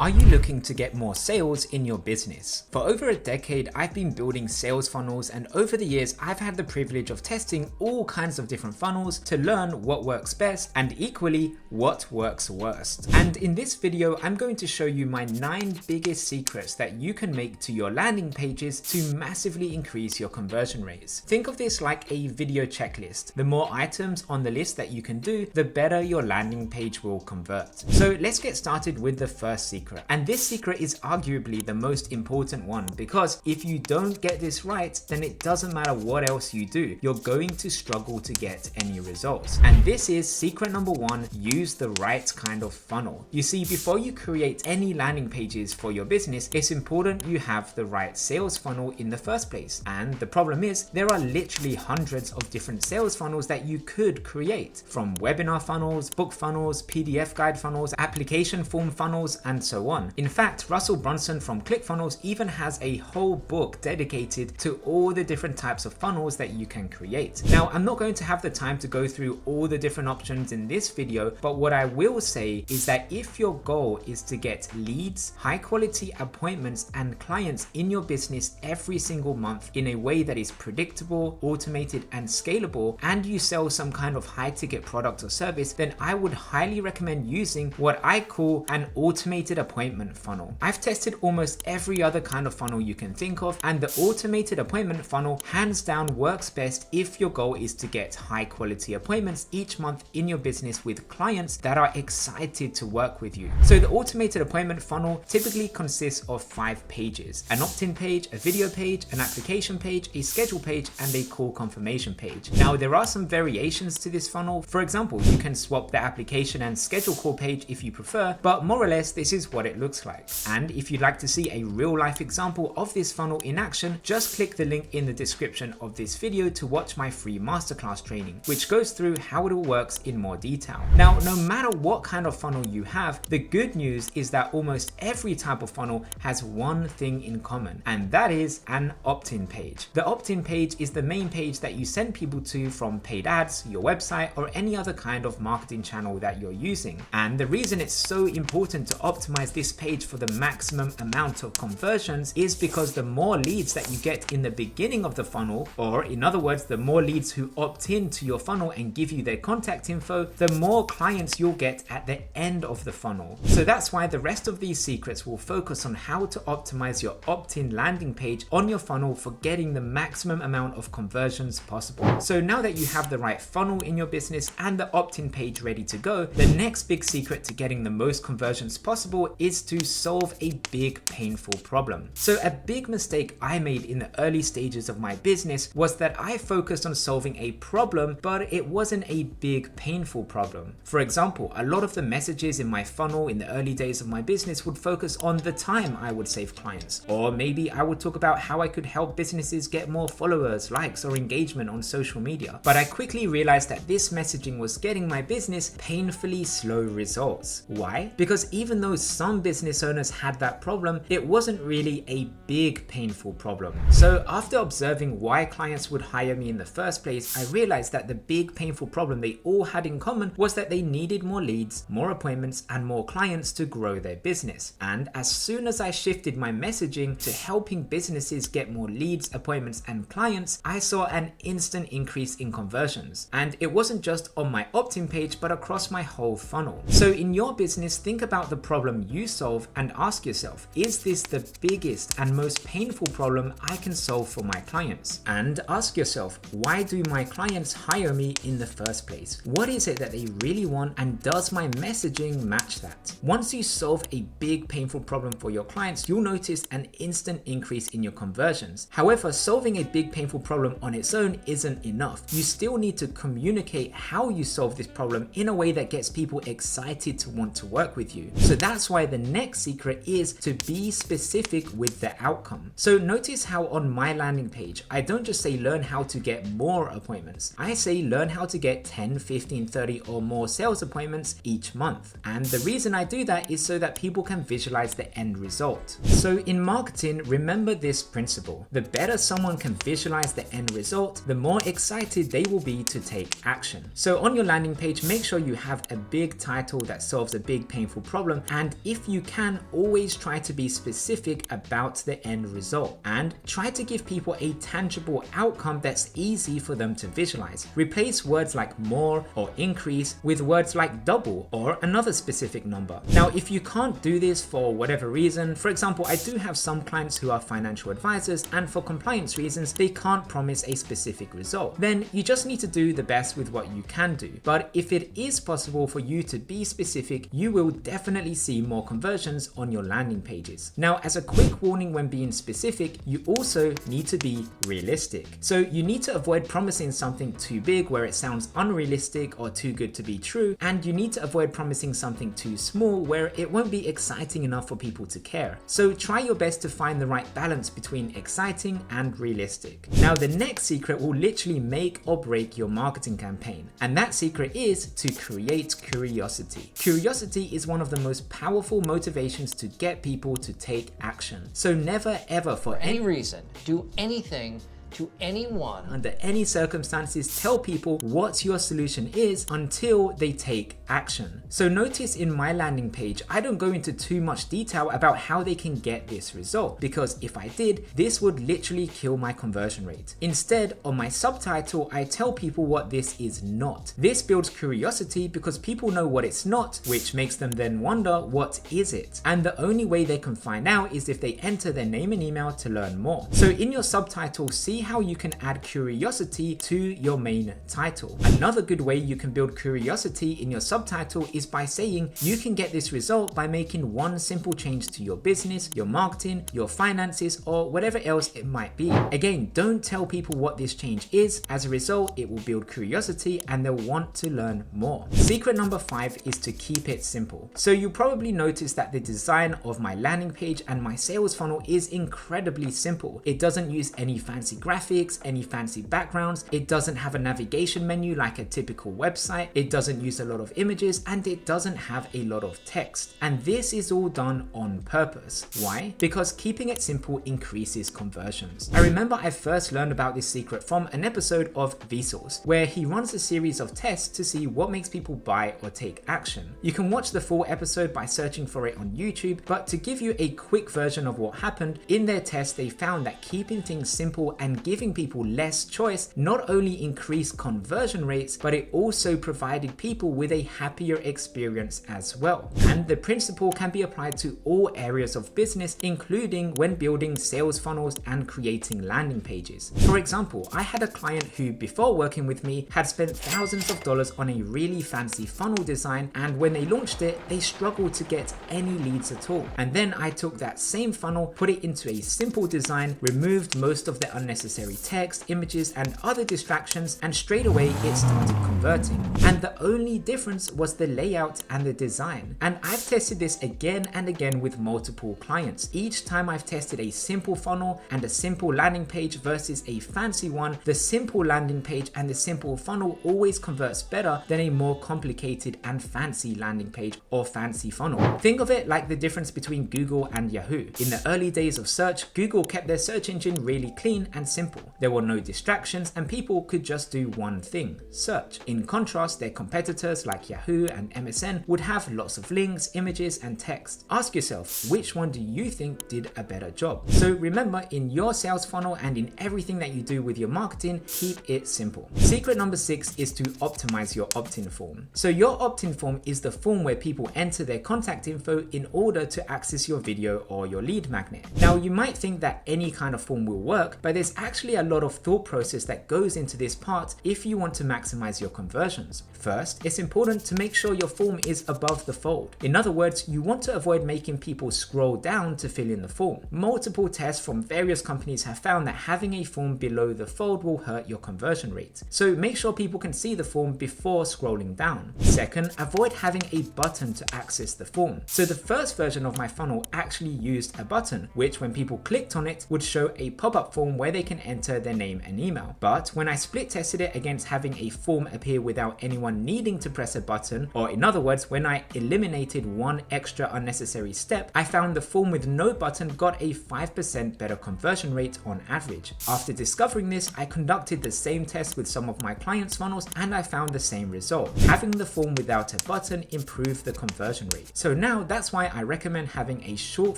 Are you looking to get more sales in your business? For over a decade, I've been building sales funnels, and over the years, I've had the privilege of testing all kinds of different funnels to learn what works best and equally what works worst. And in this video, I'm going to show you my 9 biggest secrets that you can make to your landing pages to massively increase your conversion rates. Think of this like a video checklist. The more items on the list that you can do, the better your landing page will convert. So let's get started with the first secret. And this secret is arguably the most important one, because if you don't get this right, then it doesn't matter what else you do, you're going to struggle to get any results. And this is secret number 1, use the right kind of funnel. You see, before you create any landing pages for your business, it's important you have the right sales funnel in the first place. And the problem is, there are literally hundreds of different sales funnels that you could create, from webinar funnels, book funnels, PDF guide funnels, application form funnels, and so on. In fact, Russell Brunson from ClickFunnels even has a whole book dedicated to all the different types of funnels that you can create. Now, I'm not going to have the time to go through all the different options in this video, but what I will say is that if your goal is to get leads, high quality appointments, and clients in your business every single month in a way that is predictable, automated, and scalable, and you sell some kind of high ticket product or service, then I would highly recommend using what I call an automated appointment funnel. I've tested almost every other kind of funnel you can think of, and the automated appointment funnel hands down works best if your goal is to get high quality appointments each month in your business with clients that are excited to work with you. So the automated appointment funnel typically consists of 5 pages: an opt-in page, a video page, an application page, a schedule page, and a call confirmation page. Now, there are some variations to this funnel. For example, you can swap the application and schedule call page if you prefer, but more or less this is what it looks like. And if you'd like to see a real life example of this funnel in action, just click the link in the description of this video to watch my free masterclass training, which goes through how it all works in more detail. Now, no matter what kind of funnel you have, the good news is that almost every type of funnel has one thing in common, and that is an opt-in page. The opt-in page is the main page that you send people to from paid ads, your website, or any other kind of marketing channel that you're using. And the reason it's so important to optimize this page for the maximum amount of conversions is because the more leads that you get in the beginning of the funnel, or in other words, the more leads who opt in to your funnel and give you their contact info, the more clients you'll get at the end of the funnel. So that's why the rest of these secrets will focus on how to optimize your opt-in landing page on your funnel for getting the maximum amount of conversions possible. So now that you have the right funnel in your business and the opt-in page ready to go, the next big secret to getting the most conversions possible is to solve a big painful problem. So a big mistake I made in the early stages of my business was that I focused on solving a problem, but it wasn't a big painful problem. For example, a lot of the messages in my funnel in the early days of my business would focus on the time I would save clients, or maybe I would talk about how I could help businesses get more followers, likes, or engagement on social media. But I quickly realized that this messaging was getting my business painfully slow results. Why? Because even though some business owners had that problem, it wasn't really a big painful problem. So after observing why clients would hire me in the first place, I realized that the big painful problem they all had in common was that they needed more leads, more appointments, and more clients to grow their business. And as soon as I shifted my messaging to helping businesses get more leads, appointments, and clients, I saw an instant increase in conversions. And it wasn't just on my opt-in page, but across my whole funnel. So in your business, think about the problem you solve and ask yourself, is this the biggest and most painful problem I can solve for my clients? And ask yourself, why do my clients hire me in the first place? What is it that they really want, and does my messaging match that? Once you solve a big painful problem for your clients, you'll notice an instant increase in your conversions. However, solving a big painful problem on its own isn't enough. You still need to communicate how you solve this problem in a way that gets people excited to want to work with you. So that's why the next secret is to be specific with the outcome. So notice how on my landing page, I don't just say learn how to get more appointments. I say learn how to get 10, 15, 30 or more sales appointments each month. And the reason I do that is so that people can visualize the end result. So in marketing, remember this principle. The better someone can visualize the end result, the more excited they will be to take action. So on your landing page, make sure you have a big title that solves a big painful problem, and if you can, always try to be specific about the end result and try to give people a tangible outcome that's easy for them to visualize. Replace words like more or increase with words like double or another specific number. Now, if you can't do this for whatever reason, for example, I do have some clients who are financial advisors and for compliance reasons, they can't promise a specific result. Then you just need to do the best with what you can do. But if it is possible for you to be specific, you will definitely see more conversions on your landing pages. Now, as a quick warning when being specific, you also need to be realistic. So you need to avoid promising something too big where it sounds unrealistic or too good to be true, and you need to avoid promising something too small where it won't be exciting enough for people to care. So try your best to find the right balance between exciting and realistic. Now, the next secret will literally make or break your marketing campaign, and that secret is to create curiosity. Curiosity is one of the most powerful motivations to get people to take action. So never ever for any reason do anything to anyone under any circumstances tell people what your solution is until they take action. So notice in my landing page, I don't go into too much detail about how they can get this result, because if I did, this would literally kill my conversion rate. Instead, on my subtitle, I tell people what this is not. This builds curiosity because people know what it's not, which makes them then wonder what is it. And the only way they can find out is if they enter their name and email to learn more. So in your subtitle, see how you can add curiosity to your main title. Another good way you can build curiosity in your subtitle is by saying you can get this result by making one simple change to your business, your marketing, your finances, or whatever else it might be. Again, don't tell people what this change is. As a result, it will build curiosity and they'll want to learn more. Secret number 5 is to keep it simple. So you probably noticed that the design of my landing page and my sales funnel is incredibly simple. It doesn't use any fancy graphics, any fancy backgrounds. It doesn't have a navigation menu like a typical website. It doesn't use a lot of images, and it doesn't have a lot of text. And this is all done on purpose. Why? Because keeping it simple increases conversions. I remember I first learned about this secret from an episode of Vsauce, where he runs a series of tests to see what makes people buy or take action. You can watch the full episode by searching for it on YouTube, but to give you a quick version of what happened, in their test they found that keeping things simple and giving people less choice not only increased conversion rates, but it also provided people with a happier experience as well. And the principle can be applied to all areas of business, including when building sales funnels and creating landing pages. For example, I had a client who, before working with me, had spent thousands of dollars on a really fancy funnel design, and when they launched it, they struggled to get any leads at all. And then I took that same funnel, put it into a simple design, removed most of the unnecessary text, images, and other distractions, and straight away it started converting. And the only difference was the layout and the design. And I've tested this again and again with multiple clients. Each time I've tested a simple funnel and a simple landing page versus a fancy one, the simple landing page and the simple funnel always converts better than a more complicated and fancy landing page or fancy funnel. Think of it like the difference between Google and Yahoo. In the early days of search, Google kept their search engine really clean and simple. There were no distractions and people could just do one thing: search. In contrast, their competitors like Yahoo and MSN would have lots of links, images, and text. Ask yourself, which one do you think did a better job? So remember, in your sales funnel and in everything that you do with your marketing, keep it simple. Secret number 6 is to optimize your opt-in form. So your opt-in form is the form where people enter their contact info in order to access your video or your lead magnet. Now, you might think that any kind of form will work, but there's actually a lot of thought process that goes into this part if you want to maximize your conversions. First, it's important to make sure your form is above the fold. In other words, you want to avoid making people scroll down to fill in the form. Multiple tests from various companies have found that having a form below the fold will hurt your conversion rate. So make sure people can see the form before scrolling down. Second, avoid having a button to access the form. So the first version of my funnel actually used a button, which when people clicked on it would show a pop-up form where they can enter their name and email. But when I split tested it against having a form appear without anyone needing to press a button, or in other words, when I eliminated one extra unnecessary step, I found the form with no button got a 5% better conversion rate on average. After discovering this, I conducted the same test with some of my clients' funnels and I found the same result. Having the form without a button improved the conversion rate. So now that's why I recommend having a short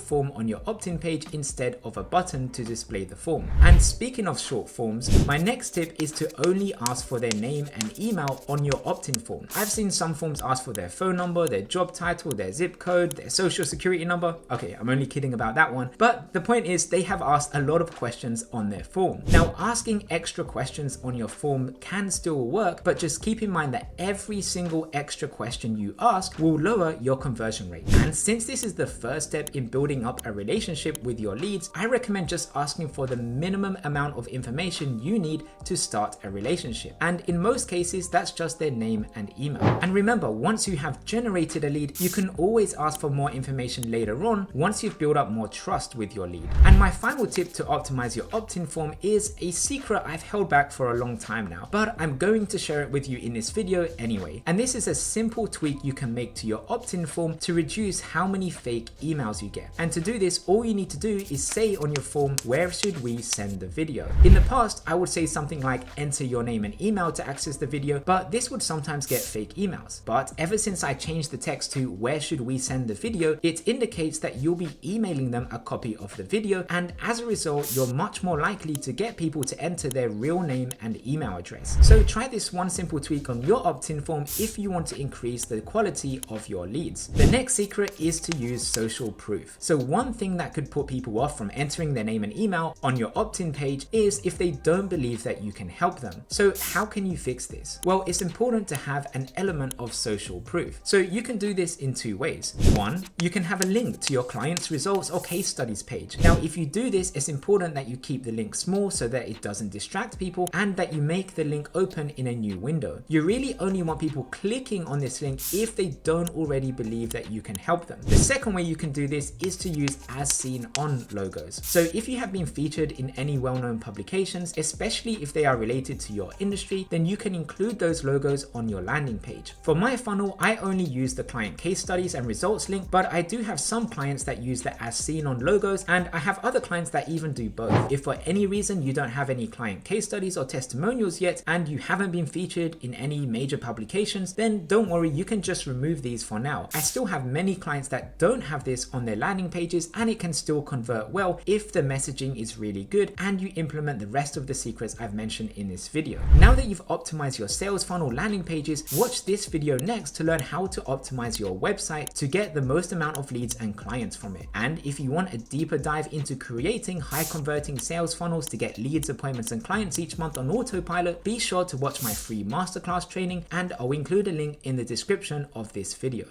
form on your opt-in page instead of a button to display the form. And speaking of short forms, my next tip is to only ask for their name and email on your opt-in form. I've seen some forms ask for their phone number, their job title, their zip code, their social security number. Okay, I'm only kidding about that one. But the point is they have asked a lot of questions on their form. Now, asking extra questions on your form can still work, but just keep in mind that every single extra question you ask will lower your conversion rate. And since this is the first step in building up a relationship with your leads, I recommend just asking for the minimum amount of information you need to start a relationship. And in most cases, that's just their name and email. And remember, once you have generated a lead, you can always ask for more information later on once you've built up more trust with your lead. And my final tip to optimize your opt-in form is a secret I've held back for a long time now, but I'm going to share it with you in this video anyway. And this is a simple tweak you can make to your opt-in form to reduce how many fake emails you get. And to do this, all you need to do is say on your form, where should we send the video? In the past, I would say something like enter your name and email to access the video, but this would sometimes get fake emails. But ever since I changed the text to where should we send the video, it indicates that you'll be emailing them a copy of the video, and as a result, you're much more likely to get people to enter their real name and email address. So try this one simple tweak on your opt-in form if you want to increase the quality of your leads. The next secret is to use social proof. So one thing that could put people off from entering their name and email on your opt-in page is if they don't believe that you can help them. So how can you fix this? Well, it's important to have an element of social proof. So you can do this in two ways. One, you can have a link to your client's results or case studies page. Now, if you do this, it's important that you keep the link small so that it doesn't distract people and that you make the link open in a new window. You really only want people clicking on this link if they don't already believe that you can help them. The second way you can do this is to use as seen on logos. So if you have been featured in any well-known publications, especially if they are related to your industry, then you can include those logos on your landing page. For my funnel, I only use the client case studies and results link, but I do have some clients that use the as seen on logos, and I have other clients that even do both. If for any reason you don't have any client case studies or testimonials yet, and you haven't been featured in any major publications, then don't worry, you can just remove these for now. I still have many clients that don't have this on their landing pages, and it can still convert well if the messaging is really good and you implement the rest of the secrets I've mentioned in this video. Now that you've optimized your sales funnel landing pages, watch this video next to learn how to optimize your website to get the most amount of leads and clients from it. And if you want a deeper dive into creating high converting sales funnels to get leads, appointments, and clients each month on autopilot, be sure to watch my free masterclass training, and I'll include a link in the description of this video.